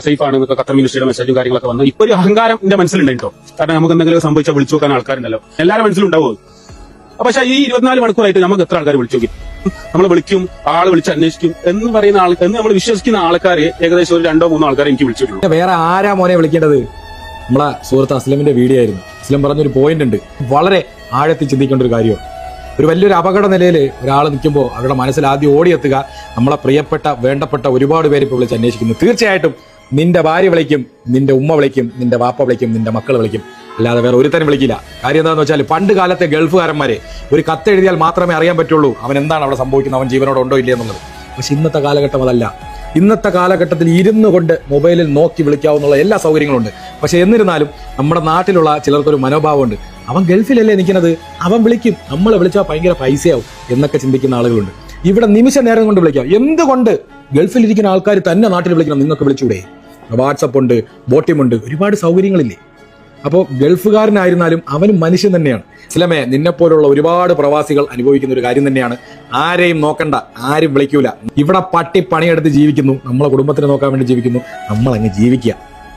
Safe ആണ് എന്നൊക്കെ Qatar മിനിസ്ട്രിയുടെ മെസ്സേജും കാര്യങ്ങളൊക്കെ വന്നു. ഇപ്പൊ ഒരു അഹങ്കാരം എന്റെ മനസ്സിലുണ്ട് കേട്ടോ. കാരണം നമുക്ക് എന്തെങ്കിലും സംഭവിച്ചാൽ വിളിച്ചു നോക്കാൻ ആൾക്കാരുണ്ടല്ലോ, എല്ലാവരും മനസ്സിലുണ്ടാവും. പക്ഷെ ഈ 24 മണിക്കൂറായിട്ട് നമുക്ക് എത്ര ആൾക്കാർ വിളിച്ചു നോക്കി? നമ്മൾ വിളിക്കും, ആള് വിളിച്ച് അന്വേഷിക്കും എന്ന് പറയുന്ന ആൾ എന്ന് നമ്മൾ വിശ്വസിക്കുന്ന ആൾക്കാർ ഏകദേശം ഒരു 2-3 ആൾക്കാരെ എനിക്ക് വിളിച്ചിട്ടുള്ളൂ. വേറെ ആരാ മോനെ വിളിക്കേണ്ടത്? നമ്മളെ സുഹൃത്ത് അസ്ലമിന്റെ വീഡിയോ ആയിരുന്നു. അസ്ലം പറഞ്ഞൊരു പോയിന്റ് ഉണ്ട്, വളരെ ആഴത്തിൽ ചിന്തിക്കേണ്ട ഒരു കാര്യമാണ്. ഒരു വലിയൊരു അപകട നിലയിൽ ഒരാൾ നിൽക്കുമ്പോൾ അവരുടെ മനസ്സിൽ ആദ്യം ഓടിയെത്തുക നമ്മളെ പ്രിയപ്പെട്ട വേണ്ടപ്പെട്ട ഒരുപാട് പേര് ഇപ്പോൾ വിളിച്ച് അന്വേഷിക്കുന്നു. തീർച്ചയായിട്ടും നിന്റെ ഭാര്യ വിളിക്കും, നിന്റെ ഉമ്മ വിളിക്കും, നിന്റെ വാപ്പ വിളിക്കും, നിന്റെ മക്കൾ വിളിക്കും, അല്ലാതെ വേറെ ഒരുത്തരം വിളിക്കില്ല. കാര്യം എന്താണെന്ന് വെച്ചാൽ പണ്ട് കാലത്തെ ഗൾഫുകാരന്മാരെ ഒരു കത്ത് എഴുതിയാൽ മാത്രമേ അറിയാൻ പറ്റുള്ളൂ അവൻ എന്താണ് അവിടെ സംഭവിക്കുന്നത്, അവൻ ജീവനോടെ ഉണ്ടോ ഇല്ല എന്നുള്ളത്. പക്ഷെ ഇന്നത്തെ കാലഘട്ടം അതല്ല. ഇന്നത്തെ കാലഘട്ടത്തിൽ ഇരുന്നു കൊണ്ട് മൊബൈലിൽ നോക്കി വിളിക്കാവുന്ന എല്ലാ സൗകര്യങ്ങളും ഉണ്ട്. പക്ഷെ എന്നിരുന്നാലും നമ്മുടെ നാട്ടിലുള്ള ചിലർക്കൊരു മനോഭാവമുണ്ട്, അവൻ ഗൾഫിലല്ലേ നിൽക്കുന്നത്, അവൻ വിളിക്കും, നമ്മളെ വിളിച്ചാൽ ഭയങ്കര പൈസയാവും എന്നൊക്കെ ചിന്തിക്കുന്ന ആളുകളുണ്ട്. ഇവിടെ നിമിഷ നേരം കൊണ്ട് വിളിക്കാം. എന്തുകൊണ്ട് ഗൾഫിലിരിക്കുന്ന ആൾക്കാർ തന്നെ നാട്ടിൽ വിളിക്കണം? നിങ്ങൾക്ക് വിളിച്ചൂടെ? വാട്സപ്പ് ഉണ്ട്, ബോട്ടിമുണ്ട്, ഒരുപാട് സൗകര്യങ്ങളില്ലേ? അപ്പോൾ ഗൾഫുകാരനായിരുന്നാലും അവനും മനുഷ്യൻ തന്നെയാണ്. ഇസ്ലാമേ, നിന്നെപ്പോലുള്ള ഒരുപാട് പ്രവാസികൾ അനുഭവിക്കുന്ന ഒരു കാര്യം തന്നെയാണ്. ആരെയും നോക്കണ്ട, ആരും വിളിക്കൂല. ഇവിടെ പട്ടി പണിയെടുത്ത് ജീവിക്കുന്നു, നമ്മളെ കുടുംബത്തിനെ നോക്കാൻ വേണ്ടി ജീവിക്കുന്നു, നമ്മളങ്ങ് ജീവിക്കുക.